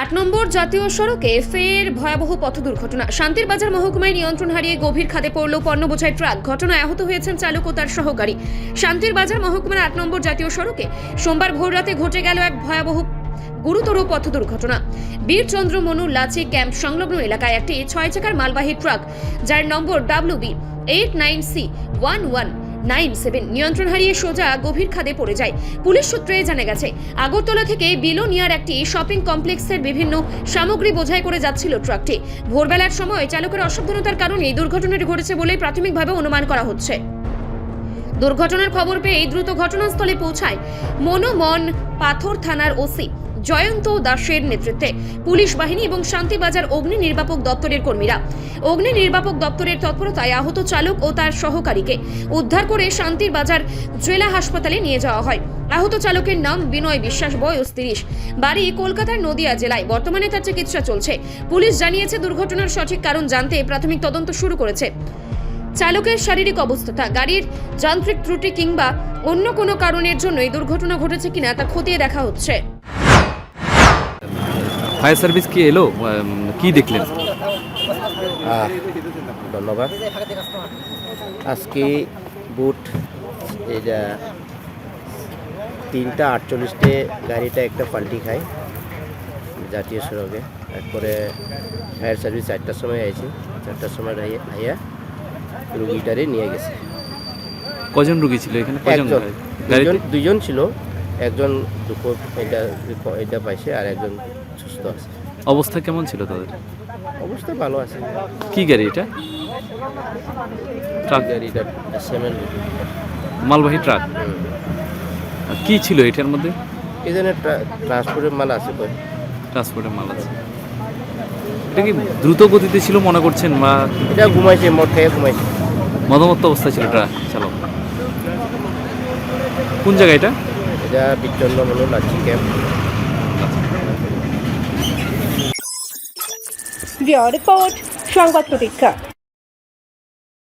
8 নম্বর জাতীয় সড়কে ফের ভয়াবহ পথ দুর্ঘটনা। শান্তির বাজার মহকুমায় নিয়ন্ত্রণ হারিয়ে গভীর খাদে পড়ল পণ্য বোঝাই ট্রাক। ঘটনায় আহত হয়েছেন চালক ও তার সহকারী। শান্তির বাজার মহকুমার 8 নম্বর জাতীয় সড়কে সোমবার ভোররাতে ঘটে গেল এক ভয়াবহ গুরুতর পথ দুর্ঘটনা। বীরচন্দ্র মনু লাচি ক্যাম্প সংলগ্ন এলাকায় একটি 6 চাকার মালবাহী ট্রাক, যার নম্বর WB89C1197 নিয়ন্ত্রণ হারিয়ে সোজা গভীর খাদে পড়ে যায়। পুলিশ সূত্রে জানা গেছে, আগরতলা থেকে বিলোনিয়ার একটি শপিং কমপ্লেক্সের বিভিন্ন সামগ্রী বোঝাই করে যাচ্ছিল ট্রাকটি। ভোরবেলার সময় চালকের অসাবধানতার কারণে দুর্ঘটনাটি ঘটেছে বলে প্রাথমিকভাবে অনুমান করা হচ্ছে। দুর্ঘটনার খবর পেয়ে দ্রুত ঘটনাস্থলে পৌঁছায় মনোমন পাথর থানার ওসি জয়ন্ত দাসের নেতৃত্বে পুলিশ বাহিনী এবং শান্তিবাজার অগ্নি নির্বাপক দপ্তরের কর্মীরা। অগ্নি নির্বাপক দপ্তরের তৎপরতায় আহত চালক ও তার সহকারীকে উদ্ধার করে শান্তির বাজার জেলা হাসপাতালে নিয়ে যাওয়া হয়। আহত চালকের নাম বিনয় বিশ্বাস, বয়স 30, বাড়ি কলকাতার নদিয়া জেলায়। বর্তমানে তার চিকিৎসা চলছে। পুলিশ জানিয়েছে, দুর্ঘটনার সঠিক কারণ জানতে প্রাথমিক তদন্ত শুরু করেছে। চালকের শারীরিক অবস্থা, গাড়ির যান্ত্রিক ত্রুটি কিংবা অন্য কোনো কারণের জন্য এই দুর্ঘটনা ঘটেছে কিনা তা খতিয়ে দেখা হচ্ছে। ফায়ার সার্ভিস কি এলো, কি দেখলেন? ধন্যবাদ। আজকে বুট এটা 3টা 48-টে গাড়িটা একটা পাল্টি খায় জাতীয় সড়কে। এরপরে ফায়ার সার্ভিস 4টার সময় আইছে, 4টার সময় আইয়া রুগীটারে নিয়ে গেছে। কজন রুগী ছিল এখানে? দুজন ছিল, একজন দুঃখ এটা পাইছে আর একজন সুস্থ আছে। অবস্থা কেমন ছিল তাদের? অবস্থা ভালো আছে। কি গাড়ি এটা? ট্রাক গাড়িটা সেমেন্ট মালবাহী ট্রাক। কি ছিল এটার মধ্যে? এই জন্য ট্রান্সপোর্টের মাল আছে। ট্রান্সপোর্টের মাল আছে। এটা কি দ্রুত গতিতে ছিল মনে করছেন, বা এটা ঘুমাইছে, মদ খেয়ে ঘুমাইছে? মদমত্ত অবস্থা ছিল ট্রাক চালক। কোন জায়গা এটা? এটা বীরচন্দ্র মনু লাচি ক্যাম্প। রিপোর্ট সংবাদ প্রতীক্ষা।